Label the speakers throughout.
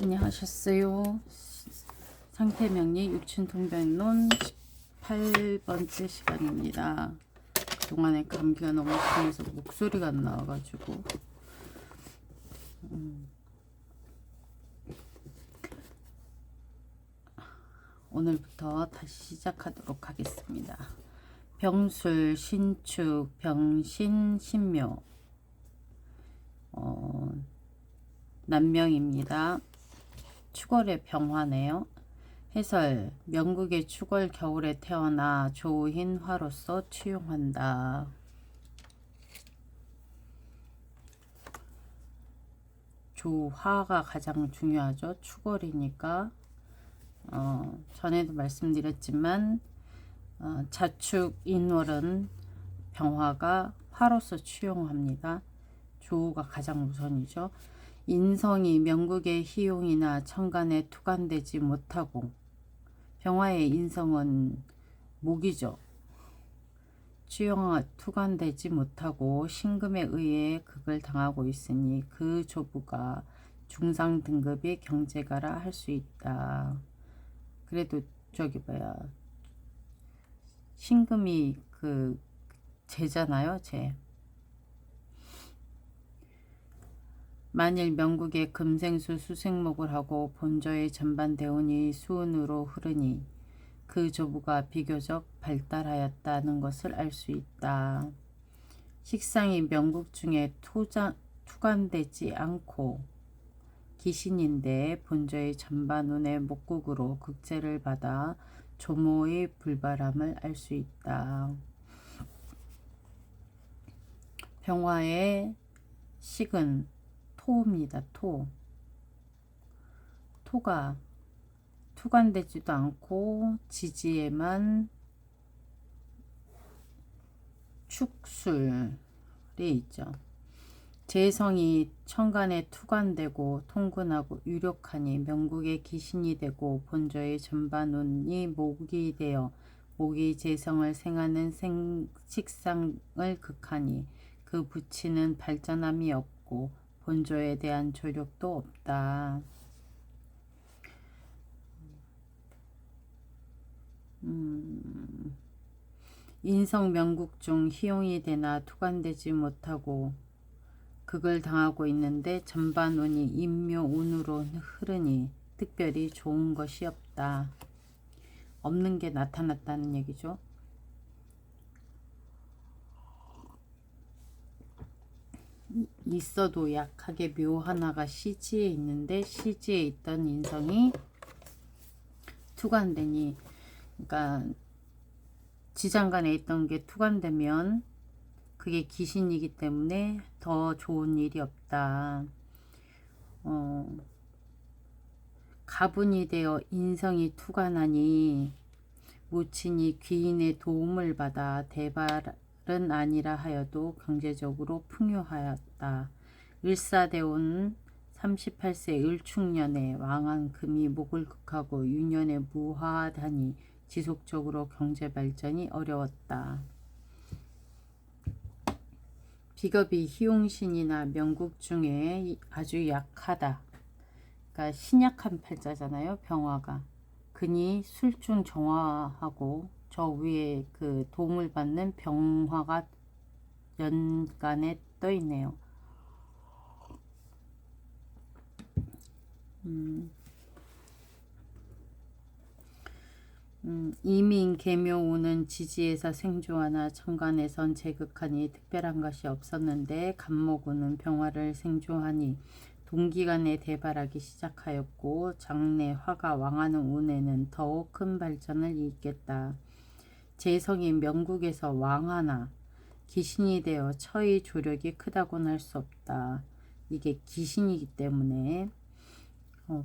Speaker 1: 안녕하셨어요. 상태명리 육친통변론 18번째 시간입니다. 그동안에 감기가 너무 심해서 목소리가 안 나와가지고 오늘부터 다시 시작하도록 하겠습니다. 병술, 신축, 병신, 신묘 난명입니다. 축월의 병화네요. 해설, 명국의 축월 겨울에 태어나 조우흰 화로서 취용한다. 조화가 가장 중요하죠. 축월이니까 전에도 말씀드렸지만 자축 인월은 병화가 화로서 취용합니다. 조우가 가장 우선이죠. 인성이 명국의 희용이나 천간에 투관되지 못하고, 병화의 인성은 목이죠. 투관되지 못하고 신금에 의해 극을 당하고 있으니 그 조부가 중상 등급의 경제가라 할 수 있다. 그래도 저기 뭐야, 신금이 그 재잖아요, 재. 만일 명국에 금생수 수생목을 하고 본저의 전반 대운이 수운으로 흐르니 그 조부가 비교적 발달하였다는 것을 알 수 있다. 식상이 명국 중에 투관되지 않고 기신인데 본저의 전반운의 목국으로 극제를 받아 조모의 불바람을 알 수 있다. 병화의 식은 토입니다. 토가 투관되지도 않고 지지에만 축술이 있죠. 재성이 천간에 투관되고 통근하고 유력하니 명국의 기신이 되고 본저의 전반운이 목이 되어 목이 재성을 생하는 식상을 극하니 그 부치는 발전함이 없고 본조에 대한 조력도 없다. 인성 명국 중 희용이 되나 투관되지 못하고 극을 당하고 있는데 전반운이 인묘운으로 흐르니 특별히 좋은 것이 없다. 없는 게 나타났다는 얘기죠. 있어도 약하게 묘 하나가 시지에 있는데 시지에 있던 인성이 투관되니, 그러니까 지장간에 있던 게 투관되면 그게 기신이기 때문에 더 좋은 일이 없다. 가분이 되어 인성이 투관하니 무친이 귀인의 도움을 받아 대발은 아니라 하여도 경제적으로 풍요하였다. 을사대운 38세 을축년에 왕한 금이 목을 극하고 유년에 무화하다니 지속적으로 경제발전이 어려웠다. 비겁이 희용신이나 명국 중에 아주 약하다. 그러니까 신약한 팔자잖아요. 병화가. 근이 술중 정화하고 저 위에 그 도움을 받는 병화가 연간에 떠 있네요. 이민 계묘우는 지지에서 생조하나 천간에선 제극하니 특별한 것이 없었는데 간목우는 병화를 생조하니 동기간에 대발하기 시작하였고 장래 화가 왕하는 운에는 더욱 큰 발전을 잇겠다. 재성이 명국에서 왕하나 기신이 되어 처의 조력이 크다고는 할 수 없다. 이게 기신이기 때문에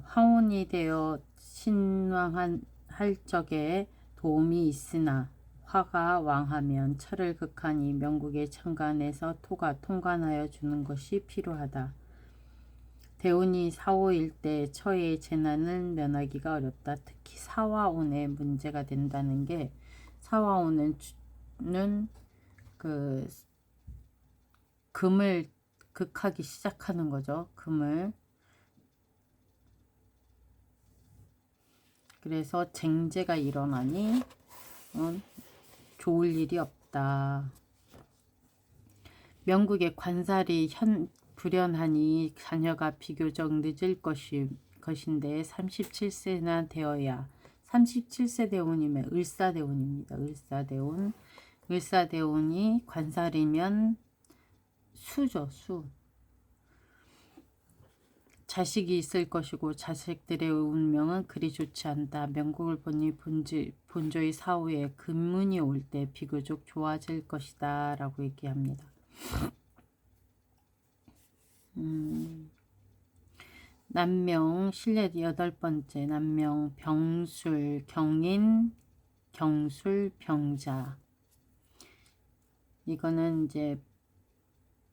Speaker 1: 화운이 되어 신왕한 할 적에 도움이 있으나 화가 왕하면 철을 극하니 명국의 천간에서 토가 통관하여 주는 것이 필요하다. 대운이 사오일 때 처의 재난을 면하기가 어렵다. 특히 사화운에 문제가 된다는 게, 사화운은 그 금을 극하기 시작하는 거죠. 금을 그래서 쟁제가 일어나니 좋을 일이 없다. 명국의 관살이 불연하니 자녀가 비교적 늦을 것인데 37세나 되어야 37세 대운이면 을사대운입니다. 을사대운. 을사대운이 관살이면 수죠. 수. 자식이 있을 것이고 자식들의 운명은 그리 좋지 않다. 명국을 보니 본조의 사후에 금문이 올 때 비교적 좋아질 것이다 라고 얘기합니다. 남명 신뢰 8번째 남명 병술 경인 경술 병자. 이거는 이제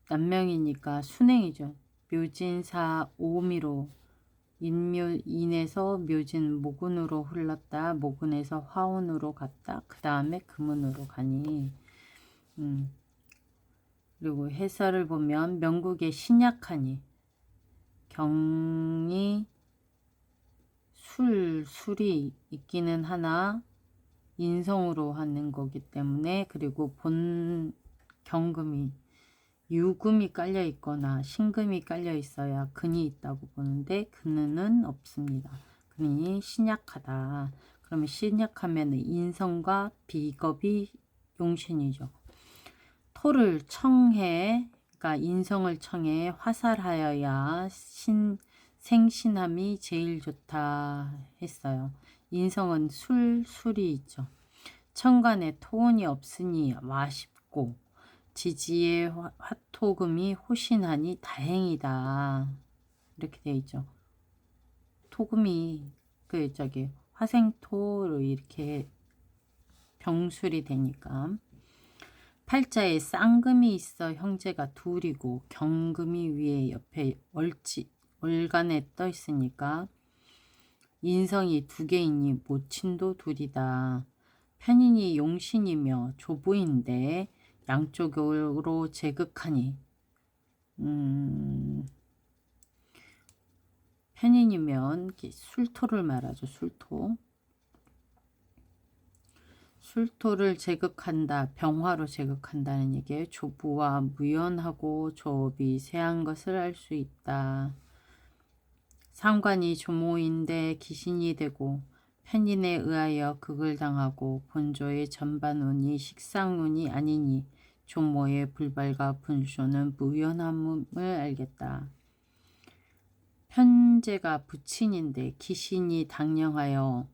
Speaker 1: 남명이니까 순행이죠. 묘진사 오미로 인에서 묘진 모근으로 흘렀다. 모근에서 화운으로 갔다. 그 다음에 금운으로 가니 그리고 해설을 보면 명국의 신약하니 경이 술이 있기는 하나 인성으로 하는 거기 때문에 그리고 본 경금이 유금이 깔려 있거나 신금이 깔려 있어야 근이 있다고 보는데 근은 없습니다. 근이 신약하다. 그러면 신약하면 인성과 비겁이 용신이죠. 토를 청해, 그러니까 인성을 청해 화살하여야 생신함이 제일 좋다 했어요. 인성은 술이 있죠. 천간에 토운이 없으니 아쉽고 지지의 화토금이 호신하니 다행이다. 이렇게 되어 있죠. 토금이 화생토로 이렇게 병술이 되니까 팔자에 쌍금이 있어 형제가 둘이고 경금이 위에 옆에 월간에 떠 있으니까 인성이 2개이니 모친도 둘이다. 편인이 용신이며 조부인데 양쪽으로 제극하니 편인이면 술토를 말하죠. 술토를 제극한다. 병화로 제극한다는 얘기예요. 조부와 무연하고 조업이 세한 것을 알 수 있다. 상관이 조모인데 기신이 되고 편인에 의하여 극을 당하고 본조의 전반운이 식상운이 아니니 조모의 불발과 분쇼는 무연함을 알겠다. 편제가 부친인데 기신이 당령하여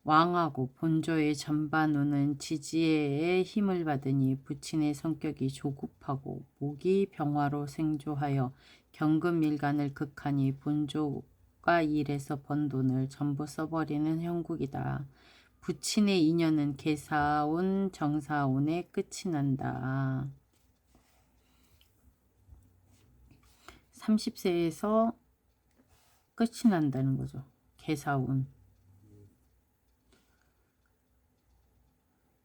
Speaker 1: 왕하고 본조의 전반운은 지지의 힘을 받으니 부친의 성격이 조급하고 목이 병화로 생조하여 경금일간을 극하니 본조가 일해서 번 돈을 전부 써버리는 형국이다. 부친의 인연은 계사운 정사운에 끝이 난다. 30세에서 끝이 난다는 거죠. 계사운.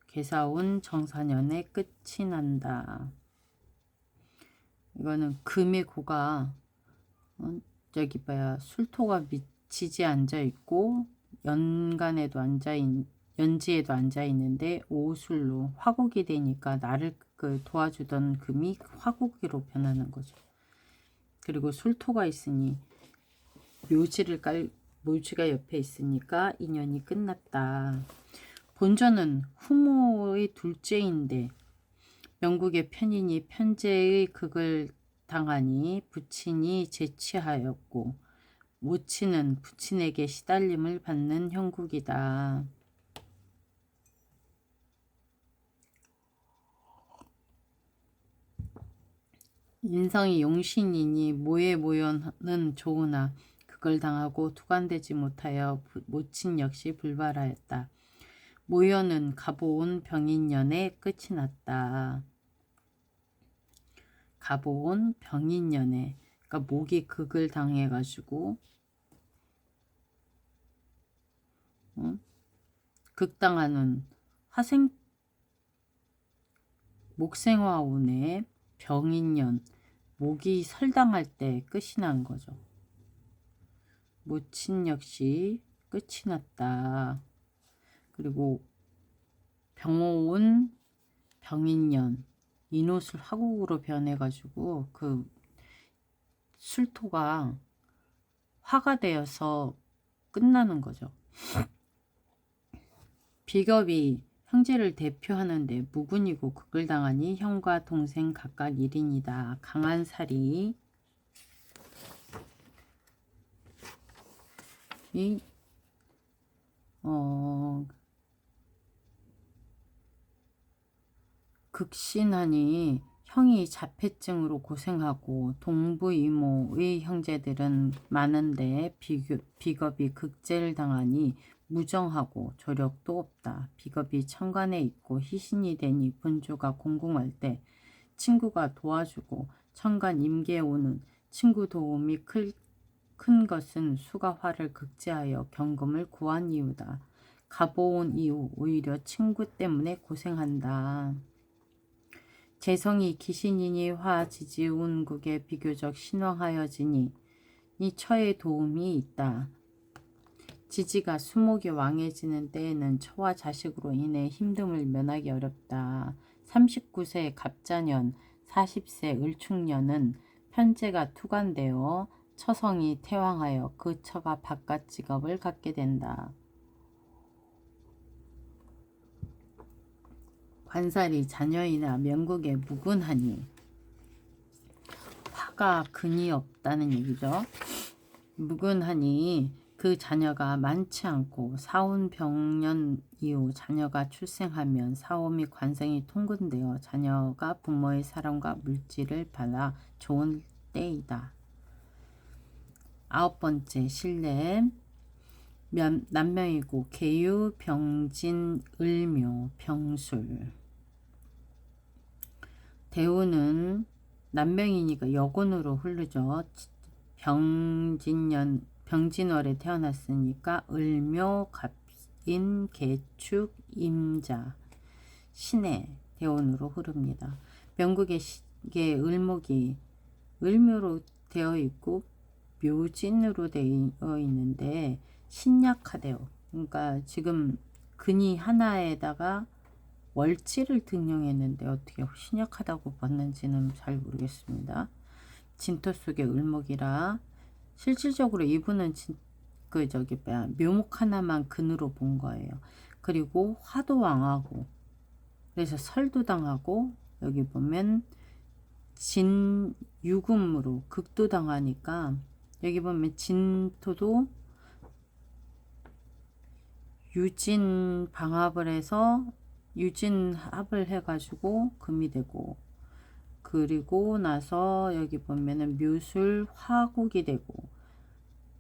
Speaker 1: 계사운 정사년에 끝이 난다. 이거는 금의 고가 술토가 지지에 앉아 있고 연지에도 앉아 있는데 오술로 화국이 되니까 나를 도와주던 금이 화국으로 변하는 거죠. 그리고 술토가 있으니 묘지가 옆에 있으니까 인연이 끝났다. 본전은 후모의 둘째인데 명국의 편인이 편제의 극을 당하니 부친이 재취하였고 모친은 부친에게 시달림을 받는 형국이다. 인성이 용신이니 모의 모연은 좋으나 극을 당하고 투간되지 못하여 모친 역시 불발하였다. 모연은 가보온 병인년에 끝이 났다. 가보온 병인년에 그러니까 목이 극을 당해가지고 극당하는 목생화운의 병인년 목이 설당할 때 끝이 난 거죠. 모친 역시 끝이 났다. 그리고 병오운 병인년 인옷을 화국으로 변해가지고 그 술토가 화가 되어서 끝나는 거죠. 비겁이 형제를 대표하는데 무군이고 극을 당하니 형과 동생 각각 1인이다. 강한 살이 극신하니 형이 자폐증으로 고생하고 동부 이모의 형제들은 많은데 비겁이 극제를 당하니 무정하고 조력도 없다. 비겁이 천간에 있고 희신이 되니 본조가 공공할 때 친구가 도와주고 천간 임계에 오는 친구 도움이 큰 것은 수가 화를 극제하여 경금을 구한 이유다. 가보온 이후 오히려 친구 때문에 고생한다. 재성이 기신이니 화 지지운국에 비교적 신왕하여지니 이 처의 도움이 있다. 지지가 수목이 왕해지는 때에는 처와 자식으로 인해 힘듦을 면하기 어렵다. 39세 갑자년, 40세 을축년은 편제가 투관되어 처성이 태왕하여 그 처가 바깥 직업을 갖게 된다. 관살이 자녀이나 명국에 무군하니 화가 근이 없다는 얘기죠. 무군하니 그 자녀가 많지 않고 사운병년 이후 자녀가 출생하면 사오미 관성이 통근되어 자녀가 부모의 사랑과 물질을 받아 좋은 때이다. 9번째 신뢰 남명이고 계유, 병진, 을묘, 병술. 대우는 남명이니까 여군으로 흐르죠. 병진월에 태어났으니까 을묘, 갑인, 개축, 임자, 신해 대운으로 흐릅니다. 명국의 을목이 을묘로 되어 있고 묘진으로 되어 있는데 신약하대요. 그러니까 지금 근이 하나에다가 월지를 등용했는데 어떻게 신약하다고 봤는지는 잘 모르겠습니다. 진토 속의 을목이라 실질적으로 이분은 묘목 하나만 근으로 본 거예요. 그리고 화도 왕하고 그래서 설도 당하고 여기 보면 진유금으로 극도 당하니까 여기 보면 진토도 유진 방합을 해서 유진합을 해가지고 금이 되고 그리고 나서 여기 보면은 묘술 화국이 되고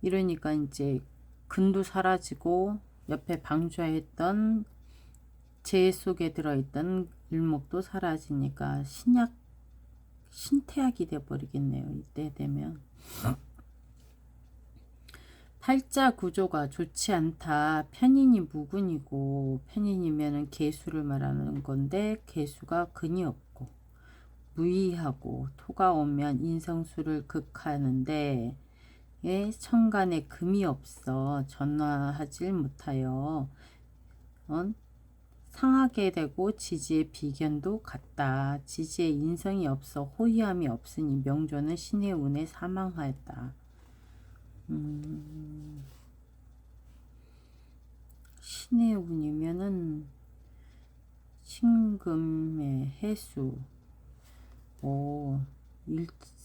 Speaker 1: 이러니까 이제 근도 사라지고 옆에 방주했던 재 속에 들어있던 을목도 사라지니까 신태약이 돼버리겠네요. 이때 되면 팔자 구조가 좋지 않다. 편인이 무근이고 편인이면은 개수를 말하는 건데 개수가 근이 없고 무의하고 토가 오면 인성수를 극하는데 천간에 금이 없어 전화하질 못하여 상하게 되고 지지의 비견도 같다. 지지의 인성이 없어 호의함이 없으니 명조는 신의 운에 사망하였다. 신의 운이면은 신금의 해수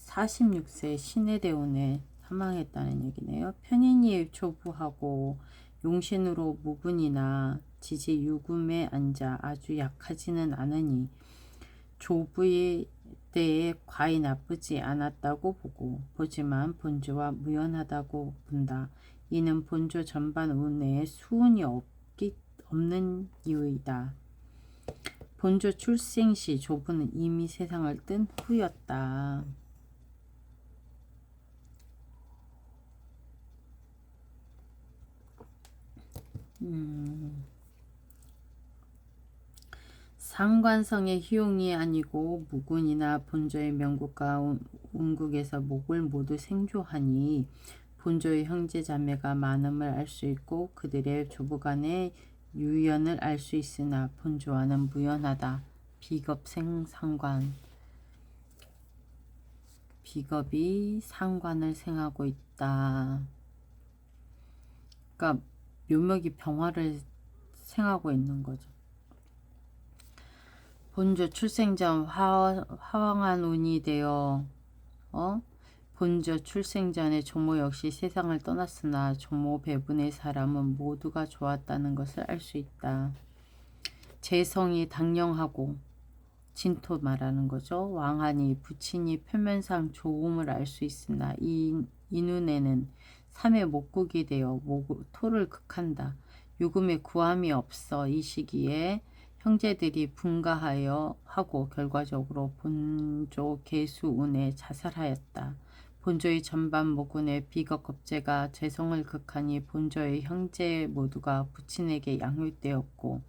Speaker 1: 46세 신의 대운에 사망했다는 얘기네요. 편인이 조부하고 용신으로 무근이나 지지 유금에 앉아 아주 약하지는 않으니 조부의 때에 과히 나쁘지 않았다고 보지만 본조와 무연하다고 본다. 이는 본조 전반 운에 수운이 없는 이유이다. 본조 출생 시 조부는 이미 세상을 뜬 후였다. 상관성의 희용이 아니고 무군이나 본조의 명국과 운국에서 목을 모두 생조하니 본조의 형제 자매가 많음을 알 수 있고 그들의 조부간의 유연을 알 수 있으나 본조와는 무연하다. 비겁생 상관. 비겁이 상관을 생하고 있다. 그러니까 묘목이 병화를 생하고 있는 거죠. 본조 출생전 화왕한 운이 되어 본저 출생 전에 종모 역시 세상을 떠났으나 종모 배분의 사람은 모두가 좋았다는 것을 알 수 있다. 재성이 당령하고 진토 말하는 거죠. 왕하니 부친이 표면상 좋음을 알 수 있으나 이 눈에는 삼의 목국이 되어 토를 극한다. 유금에 구함이 없어 이 시기에 형제들이 분가하여 하고 결과적으로 본조 계수운에 자살하였다. 본조의 전반 모군의 비겁 겁재가 재성을 극하니 본조의 형제 모두가 부친에게 양육되었고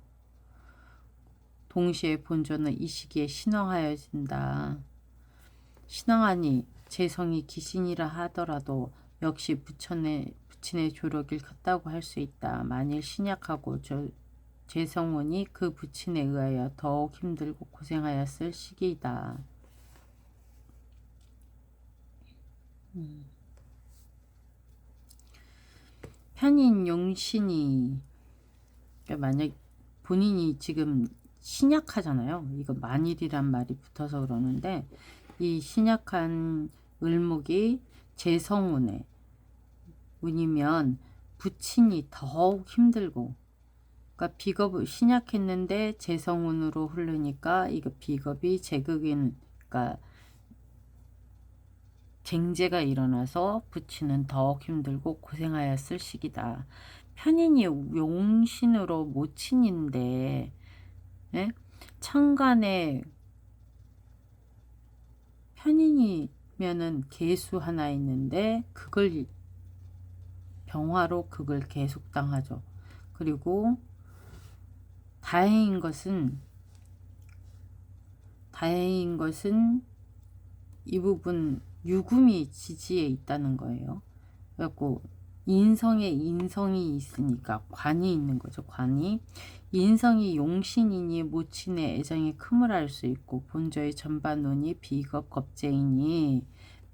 Speaker 1: 동시에 본조는 이 시기에 신왕하여진다. 신왕하니 재성이 기신이라 하더라도 역시 부친의 조력을 컸다고 할 수 있다. 만일 신약하고 재성운이 그 부친에 의하여 더욱 힘들고 고생하였을 시기이다. 편인 용신이 만약 본인이 지금 신약하잖아요. 이거 만일이란 말이 붙어서 그러는데 이 신약한 을목이 재성운에 운이면 부친이 더욱 힘들고 그러니까 비겁을 신약했는데 재성운으로 흐르니까 이거 비겁이 제극인 그러니까 갱제가 일어나서 부친은 더욱 힘들고 고생하였을 시기다. 편인이 용신으로 모친인데 예? 천간에 편인이면은 계수 하나 있는데 그걸 병화로 그걸 계속 당하죠. 그리고 다행인 것은 이 부분 유금이 지지에 있다는 거예요. 그래갖고 인성에 인성이 있으니까 관이 있는 거죠. 관이 인성이 용신이니 모친의 애정의 큼을 알 수 있고 본저의 전반운이 비겁 겁재이니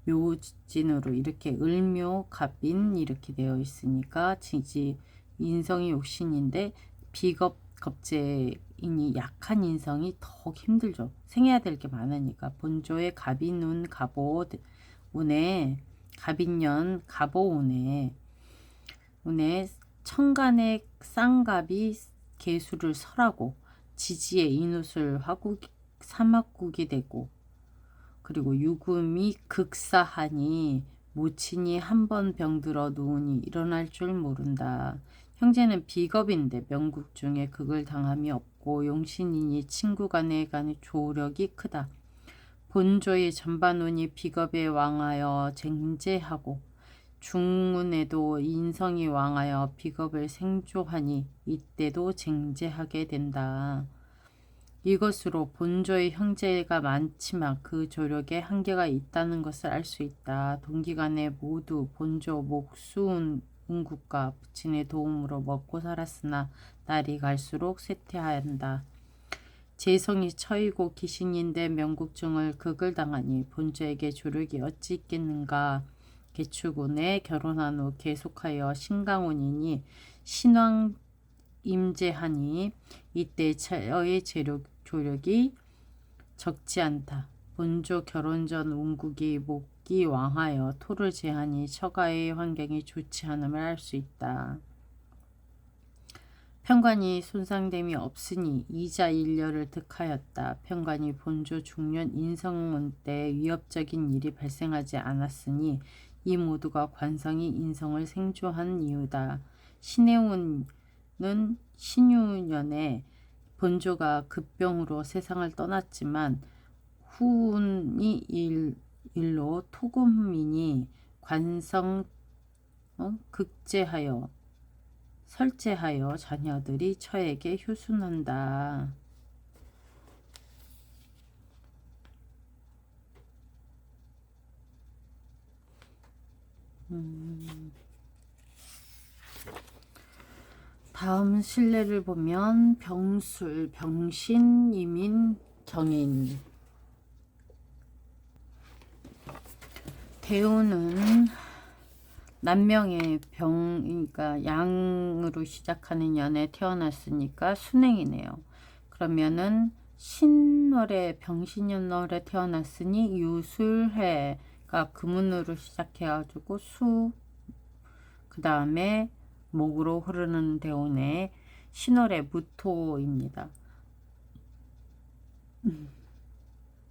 Speaker 1: 묘진으로 이렇게 을묘 갑인 이렇게 되어 있으니까 지지 인성이 욕신인데 비겁 겁재인이 약한 인성이 더 힘들죠. 생해야 될 게 많으니까 본조의 갑인운 갑오 운에 갑인년 갑오운에 천간의 쌍갑이 개수를 설하고 지지에 인웃을 사막국이 되고 그리고 유금이 극사하니 모친이 한 번 병들어 누우니 일어날 줄 모른다. 형제는 비겁인데 명국 중에 극을 당함이 없고 용신이니 친구 간의 조력이 크다. 본조의 전반운이 비겁에 왕하여 쟁제하고 중운에도 인성이 왕하여 비겁을 생조하니 이때도 쟁제하게 된다. 이것으로 본조의 형제가 많지만 그 조력에 한계가 있다는 것을 알 수 있다. 동기간에 모두 본조 목수운 운국과 부친의 도움으로 먹고 살았으나 날이 갈수록 쇠퇴한다. 재성이 처이고 기신인데 명국중을 극을 당하니 본조에게 조력이 어찌 있겠는가. 개축운에 결혼한 후 계속하여 신강운이니 신왕 임재하니 이때 처의 조력이 적지 않다. 본조 결혼 전 운국이 목이 왕하여 토를 제하니 처가의 환경이 좋지 않음을 알 수 있다. 편관이 손상됨이 없으니 이자 일려를 득하였다. 편관이 본조 중년 인성운 때 위협적인 일이 발생하지 않았으니 이 모두가 관성이 인성을 생조한 이유다. 신해운은 신유년에 본조가 급병으로 세상을 떠났지만 후운이 일로 토금이니 관성 극제하여 설제하여 자녀들이 처에게 효순한다. 다음 신뢰를 보면 병술, 병신, 이민, 정인. 대우는 남명의 병, 그러니까 양으로 시작하는 년에 태어났으니까 순행이네요. 그러면은 신월에 병신년월에 태어났으니 유술해가 금운으로 시작해가지고 그 다음에 목으로 흐르는 대운의 신월의 무토입니다.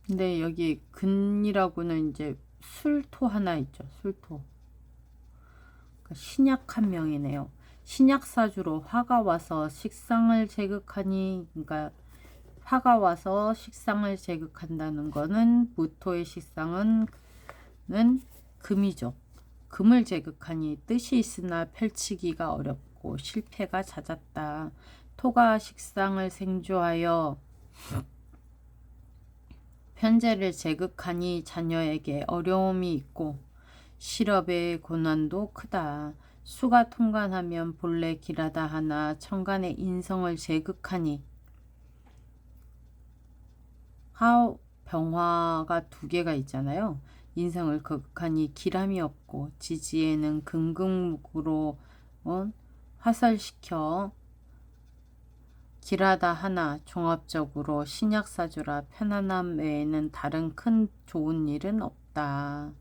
Speaker 1: 근데 여기 근이라고는 이제 술토 하나 있죠. 술토. 그러니까 신약 한 명이네요. 신약사주로 화가 와서 식상을 제극하니, 그러니까 화가 와서 식상을 제극한다는 거는 무토의 식상은 금이죠. 금을 제극하니 뜻이 있으나 펼치기가 어렵고 실패가 잦았다. 토가 식상을 생조하여 편제를 제극하니 자녀에게 어려움이 있고 실업의 고난도 크다. 수가 통관하면 본래 길하다 하나 천간의 인성을 제극하니 병화가 두 개가 있잖아요. 인성을 극하니 길함이 없고 지지에는 금극목으로 화설시켜 길하다 하나 종합적으로 신약사주라 편안함 외에는 다른 큰 좋은 일은 없다.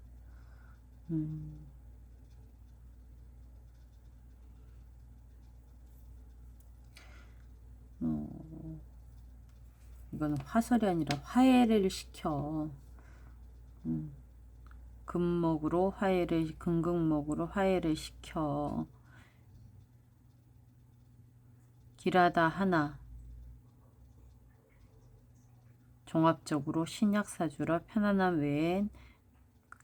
Speaker 1: 이거는 화설이 아니라 화해를 시켜. 금목으로 화해를, 금극목으로 화해를 시켜. 길하다 하나 종합적으로 신약사주라 편안함 외엔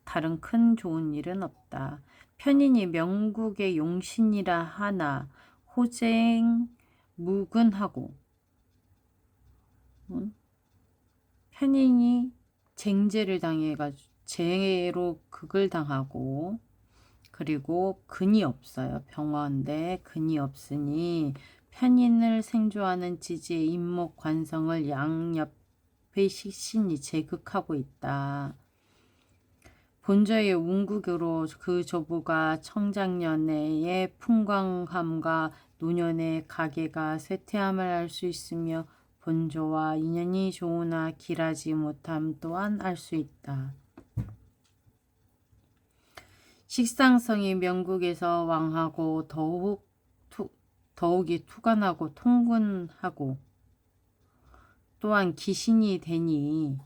Speaker 1: 다른 큰 좋은 일은 없다. 편인이 명국의 용신이라 하나 호쟁 무근하고 편인이 쟁제를 당해가지고 재로 극을 당하고 그리고 근이 없어요. 병화인데 근이 없으니 편인을 생조하는 지지의 임목 관성을 양옆의 식신이 제극하고 있다. 본저의 운국으로 그 조부가 청장년의 풍광함과 노년의 가계가 쇠퇴함을 알 수 있으며 본조와 인연이 좋으나 길하지 못함 또한 알 수 있다. 식상성이 명국에서 왕하고 더욱이 투간하고 통근하고 또한 기신이 되니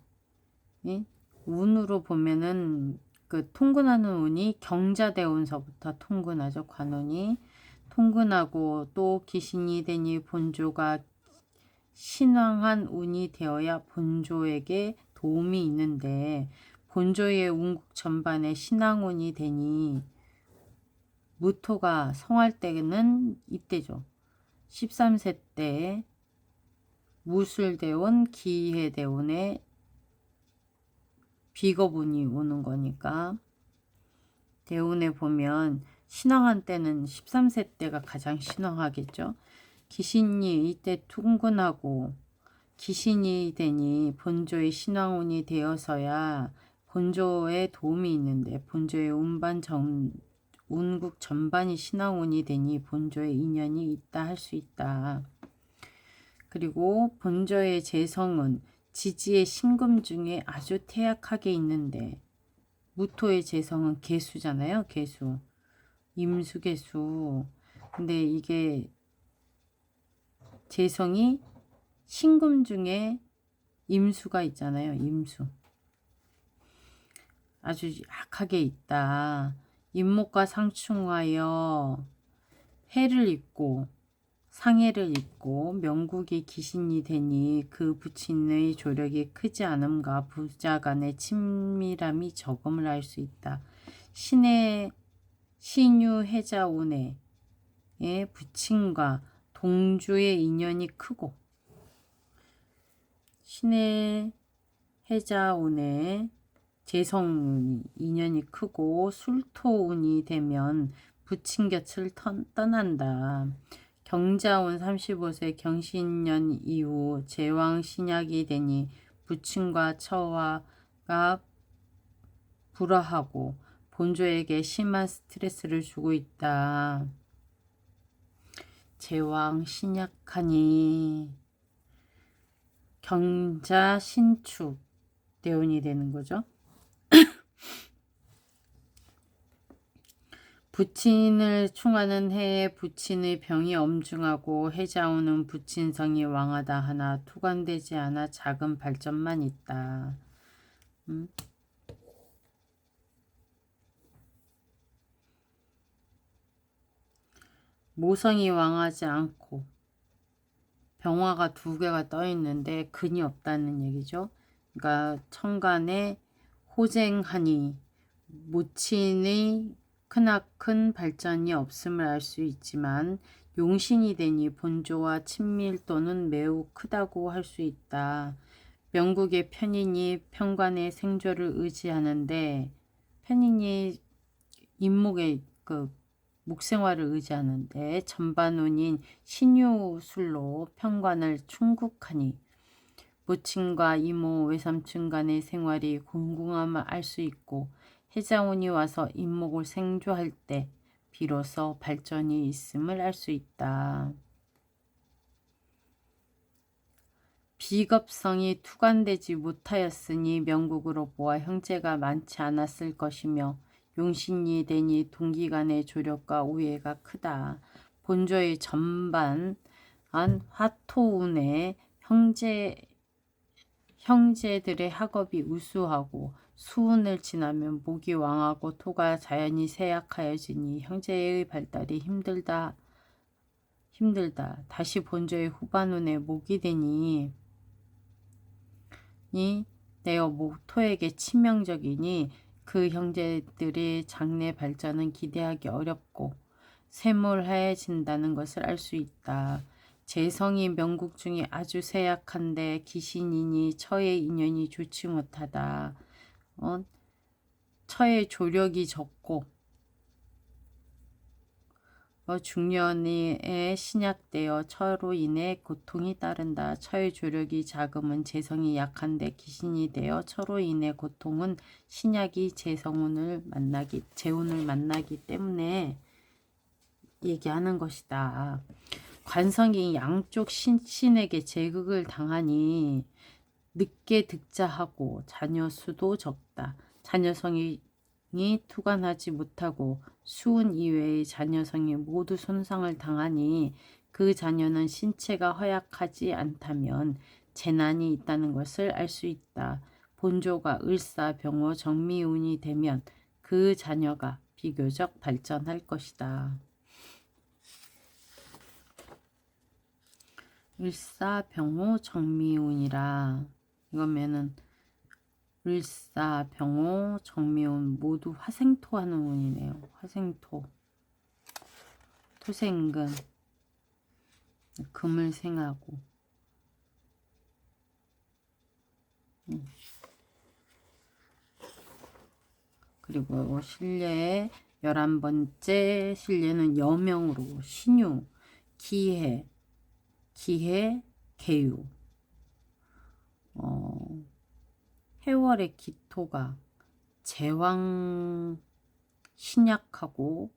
Speaker 1: 운으로 보면은 그 통근하는 운이 경자대운서부터 통근하죠. 관운이 통근하고 또 기신이 되니 본조가 신왕한 운이 되어야 본조에게 도움이 있는데 본조의 운국 전반에 신왕운이 되니 무토가 성할 때는 이때죠. 13세 때 무술대운 기해대운에 비겁운이 오는 거니까 대운에 보면 신왕한 때는 13세 때가 가장 신왕하겠죠. 기신이 이때 통근하고 기신이 되니 본조의 신왕운이 되어서야 본조에 도움이 있는데 본조의 운국 전반이 신왕운이 되니 본조의 인연이 있다 할 수 있다. 그리고 본조의 재성은 지지의 신금 중에 아주 태약하게 있는데 무토의 재성은 개수잖아요. 개수. 임수개수. 근데 이게 재성이 신금 중에 임수가 있잖아요. 임수. 아주 약하게 있다. 임목과 상충하여 해를 입고 상해를 입고 명국이 기신이 되니 그 부친의 조력이 크지 않음과 부자 간의 친밀함이 적음을 알 수 있다. 신의 신유해자운의 부친과 동주의 인연이 크고 신의 해자운의 재성운이 인연이 크고 술토운이 되면 부친 곁을 떠난다. 경자운 35세 경신년 이후 제왕 신약이 되니 부친과 처와가 불화하고 본조에게 심한 스트레스를 주고 있다. 제왕 신약하니 경자 신축 대운이 되는 거죠. 부친을 충하는 해에 부친의 병이 엄중하고 해자오는 부친성이 왕하다 하나 투관되지 않아 작은 발전만 있다. 모성이 왕하지 않고 병화가 2개가 떠 있는데 근이 없다는 얘기죠. 그러니까 천간에 호쟁하니 모친의 크나큰 발전이 없음을 알 수 있지만 용신이 되니 본조와 친밀도는 매우 크다고 할 수 있다. 명국의 편인이 편관의 생조를 의지하는데 편인이 임목의 목생활을 의지하는데 전반운인 신유술로 편관을 충국하니 모친과 이모, 외삼촌 간의 생활이 궁궁함을 알 수 있고 해자운이 와서 임목을 생조할 때 비로소 발전이 있음을 알 수 있다. 비겁성이 투관되지 못하였으니 명국으로 보아 형제가 많지 않았을 것이며 용신이 되니 동기간의 조력과 우애가 크다. 본조의 전반한 화토운에 형제들의 학업이 우수하고 수운을 지나면 목이 왕하고 토가 자연히 쇠약하여지니 형제의 발달이 힘들다. 다시 본조의 후반운에 목이 되니 내어 목토에게 치명적이니 그 형제들의 장래 발전은 기대하기 어렵고 쇠물하여진다는 것을 알 수 있다. 재성이 명국 중에 아주 쇠약한데 기신이니 처의 인연이 좋지 못하다. 처의 조력이 적고 중년에 신약되어 처로 인해 고통이 따른다. 처의 조력이 작으면 재성이 약한데 기신이 되어 처로 인해 고통은 신약이 재운을 만나기 때문에 얘기하는 것이다. 관성이 양쪽 신에게 제극을 당하니 늦게 득자하고 자녀 수도 적다. 자녀성이 투관하지 못하고 수운 이외의 자녀성이 모두 손상을 당하니 그 자녀는 신체가 허약하지 않다면 재난이 있다는 것을 알 수 있다. 본조가 을사, 병호, 정미운이 되면 그 자녀가 비교적 발전할 것이다. 을사, 병호, 정미운이라 이거면은 을사, 병호, 정미운 모두 화생토 하는 운이네요. 화생토. 토생금. 금을 생하고. 그리고 신뢰의 11번째 신뢰는 여명으로 신유, 기해, 개유. 해월의 기토가 제왕 신약하고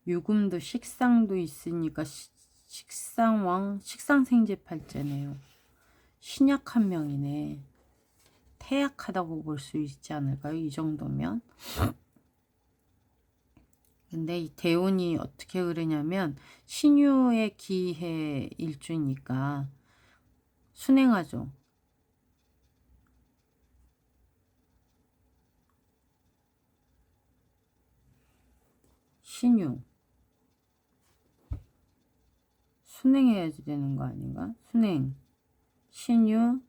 Speaker 1: 유금도 식상도 있으니까 식상왕 식상생제팔제네요. 신약한 명이네. 태약하다고 볼 수 있지 않을까요? 이 정도면. 근데 이 대운이 어떻게 그러냐면 신유의 기해 일주니까 순행하죠. 신유. 순행해야지 되는 거 아닌가? 순행. 신유,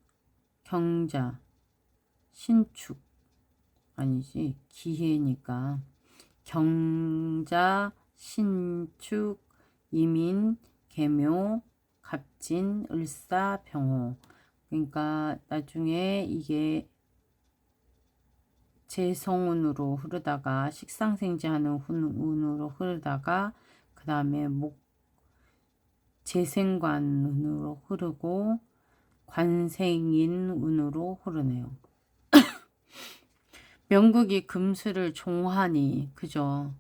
Speaker 1: 경자, 신축. 아니지. 기해니까. 경자, 신축, 이민, 계묘, 갑진, 을사, 병호. 그러니까 나중에 이게 재성운으로 흐르다가 식상생재하는 운으로 흐르다가 그 다음에 재생관운으로 흐르고 관생인 운으로 흐르네요. 명국이 금수를 종하니 그죠?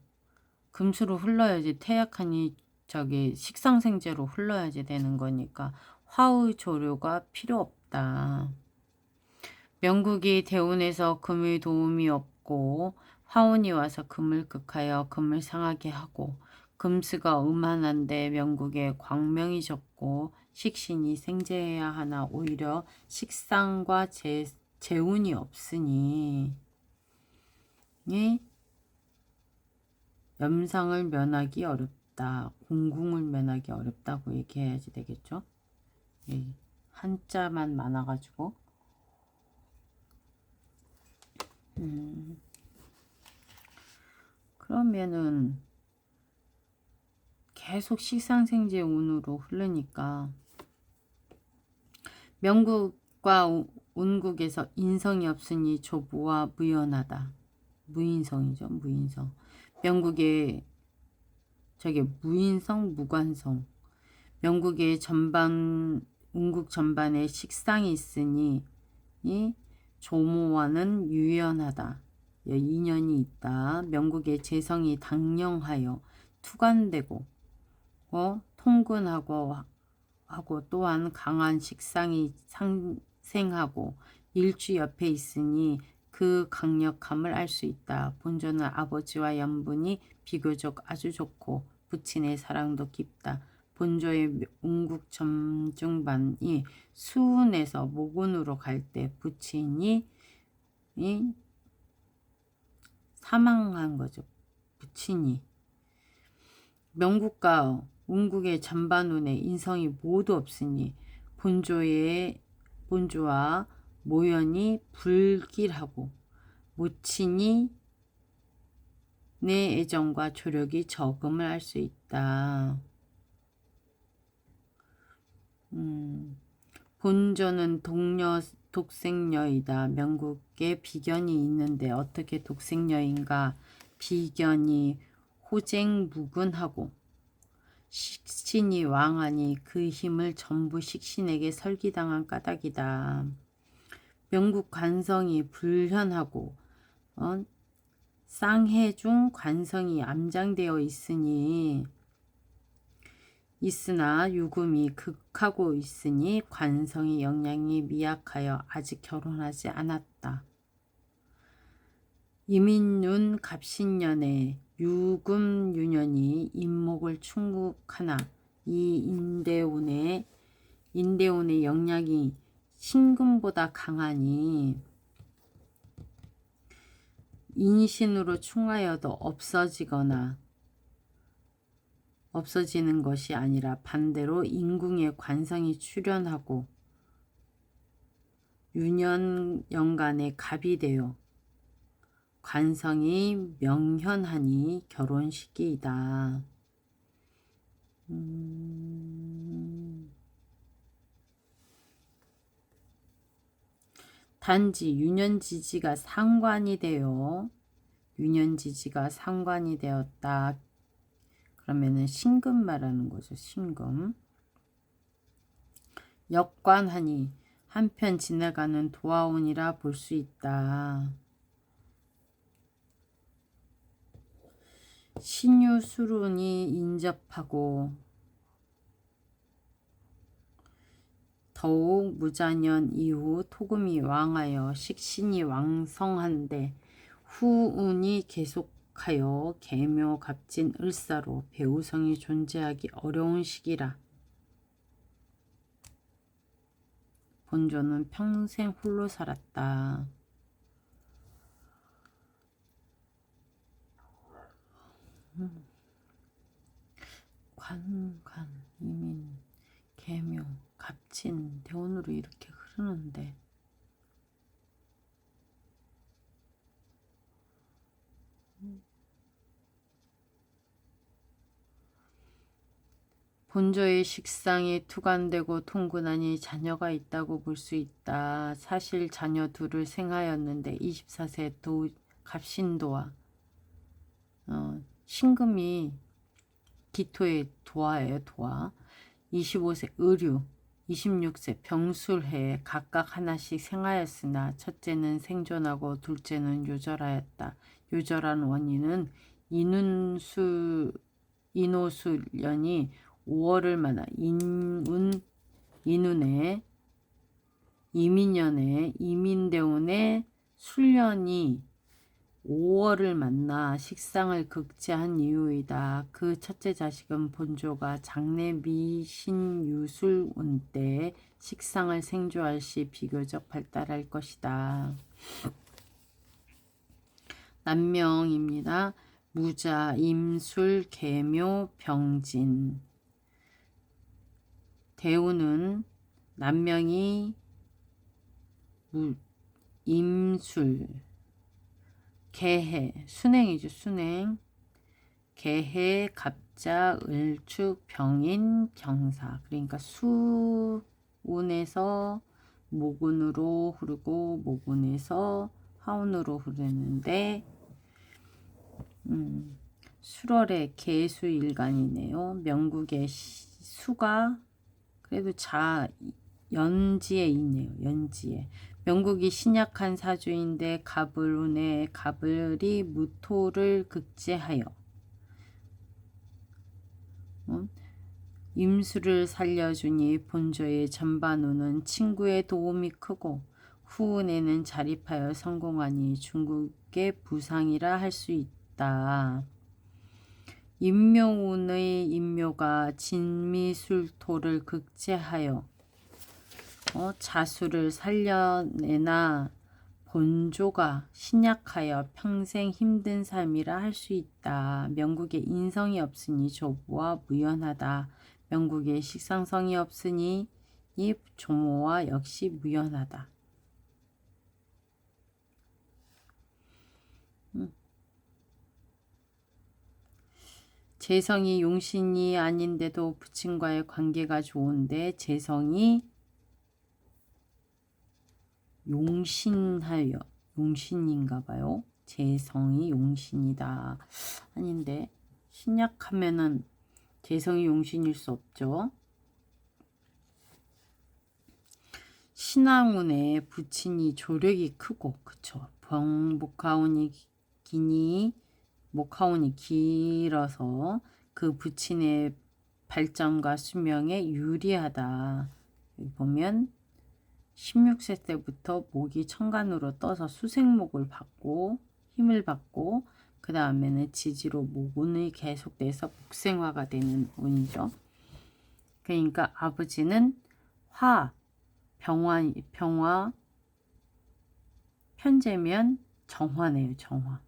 Speaker 1: 금수로 흘러야지 태약하니 저기 식상생재로 흘러야지 되는 거니까 화의 조료가 필요 없다. 명국이 대운에서 금의 도움이 없고 화운이 와서 금을 극하여 금을 상하게 하고 금수가 음한한데 명국에 광명이 적고 식신이 생재해야 하나 오히려 식상과 재운이 없으니 염상을 면하기 어렵다. 공궁을 면하기 어렵다고 얘기해야지 되겠죠. 한자만 많아가지고 그러면은 계속 식상생재 운으로 흐르니까 명국과 운국에서 인성이 없으니 조부와 무연하다. 무인성이죠. 무인성. 명국의 저게 무인성, 무관성. 명국의 전반 운국 전반에 식상이 있으니 이 조모와는 유연하다. 인연이 있다. 명국의 재성이 당령하여 투관되고 통근하고 또한 강한 식상이 상생하고 일주 옆에 있으니 그 강력함을 알 수 있다. 본조는 아버지와 연분이 비교적 아주 좋고 부친의 사랑도 깊다. 본조의 운국 점중반이 수운에서 목운으로 갈 때 부친이 사망한 거죠. 부친이. 명국과 운국의 전반운에 인성이 모두 없으니 본조와 모연이 불길하고 모친이 내 애정과 조력이 적음을 알 수 있다. 본조는 독생녀이다. 명국에 비견이 있는데 어떻게 독생녀인가? 비견이 호쟁무근하고 식신이 왕하니 그 힘을 전부 식신에게 설기당한 까닭이다. 명국 관성이 불현하고 쌍해 중 관성이 암장되어 있으나 유금이 극하고 있으니 관성의 영향이 미약하여 아직 결혼하지 않았다. 이민윤 갑신년에 유금유년이 인목을 충국하나 이 인대운의 영향이 신금보다 강하니 인신으로 충하여도 없어지는 것이 아니라 반대로 인궁에 관성이 출현하고 유년연간에 갑이 되어 관성이 명현하니 결혼 시기이다. 단지 유년지지가 상관이 되었다. 그러면은 신금 말하는 거죠. 신금. 역관하니 한편 지나가는 도화운이라 볼 수 있다. 신유술운이 인접하고 더욱 무자년 이후 토금이 왕하여 식신이 왕성한데 후운이 계속하여 계묘 갑진 을사로 배우성이 존재하기 어려운 시기라. 본조는 평생 홀로 살았다. 관, 이민, 계묘, 갑진, 대운으로 이렇게 흐르는데 본조의 식상이 투관되고 통군하니 자녀가 있다고 볼 수 있다. 사실 자녀 둘을 생하였는데 24세 갑신도와 신금이 기토의 도화예요. 도화. 25세 의류, 26세 병술해 각각 하나씩 생하였으나 첫째는 생존하고 둘째는 요절하였다. 요절한 원인은 인호술년이 5월을 만나 인운의 이민년에 이민대운의 술년이 5월을 만나 식상을 극제한 이유이다. 그 첫째 자식은 본조가 장래 미신유술운 때 식상을 생조할 시 비교적 발달할 것이다. 남명입니다. 무자, 임술, 계묘, 병진. 대우는 남명이 임술, 개해, 순행이죠. 순행, 개해, 갑자, 을축, 병인, 경사. 그러니까 수운에서 목운으로 흐르고 목운에서 화운으로 흐르는데 수월의 개수일간이네요. 명국의 수가 그래도 연지에 있네요. 연지에. 명국이 신약한 사주인데 갑을운에 갑을이 무토를 극제하여 임수를 살려주니 본조의 전반운은 친구의 도움이 크고 후운에는 자립하여 성공하니 중국의 부상이라 할 수 있다. 임묘운의 임묘가 진미술토를 극제하여 자수를 살려내나 본조가 신약하여 평생 힘든 삶이라 할 수 있다. 명국에 인성이 없으니 조부와 무연하다. 명국에 식상성이 없으니 이 조모와 역시 무연하다. 재성이 용신이 아닌데도 부친과의 관계가 좋은데 재성이 용신인가봐요. 재성이 용신이다. 아닌데 신약하면은 재성이 용신일 수 없죠. 신앙운에 부친이 조력이 크고 그쵸. 목하운이 길어서 그 부친의 발전과 수명에 유리하다. 여기 보면 16세 때부터 목이 천간으로 떠서 수생목을 받고 힘을 받고 그 다음에는 지지로 목운이 계속돼서 목생화가 되는 운이죠. 그러니까 아버지는 병화 현재면 정화네요. 정화.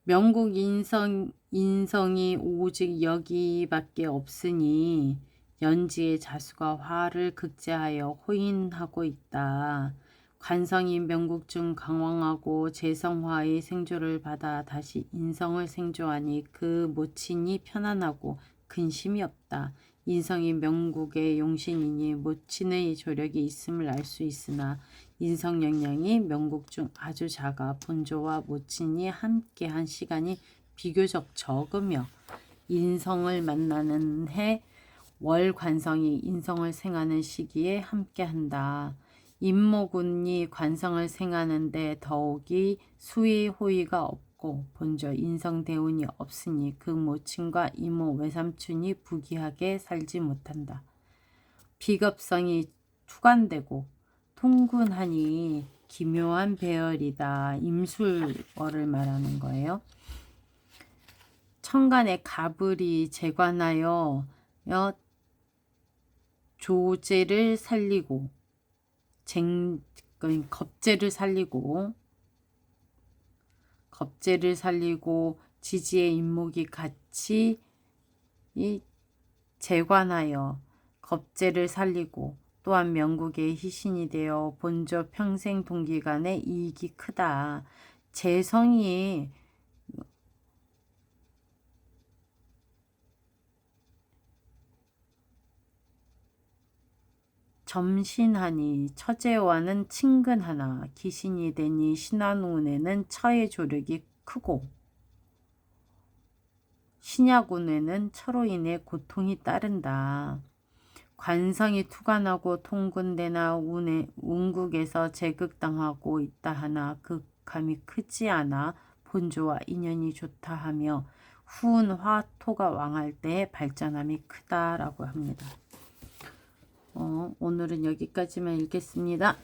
Speaker 1: 명국 인성이 오직 여기밖에 없으니 연지의 자수가 화를 극제하여 호인하고 있다. 관성이 명국 중 강왕하고 재성화의 생조를 받아 다시 인성을 생조하니 그 모친이 편안하고 근심이 없다. 인성이 명국의 용신이니 모친의 조력이 있음을 알 수 있으나 인성 영향이 명국 중 아주 작아 본조와 모친이 함께한 시간이 비교적 적으며 인성을 만나는 해 월관성이 인성을 생하는 시기에 함께한다. 임목운이 관성을 생하는데 더욱이 수의 호의가 없고 본저 인성대운이 없으니 그 모친과 이모 외삼촌이 부귀하게 살지 못한다. 비겁성이 투관되고 통군하니 기묘한 배열이다. 임술월을 말하는 거예요. 천간에 갑을이 재관하여 조제를 살리고 겁제를 살리고 지지의 인목이 같이 재관하여 겁제를 살리고 또한 명국의 희신이 되어 본저 평생 동기간에 이익이 크다. 점신하니 처제와는 친근하나 기신이 되니 신하운에는 처의 조력이 크고 신약운에는 처로 인해 고통이 따른다. 관성이 투간하고 통근대나 운국에서 제극당하고 있다 하나 극함이 크지 않아 본조와 인연이 좋다 하며 후운 화토가 왕할 때의 발전함이 크다라고 합니다. 오늘은 여기까지만 읽겠습니다.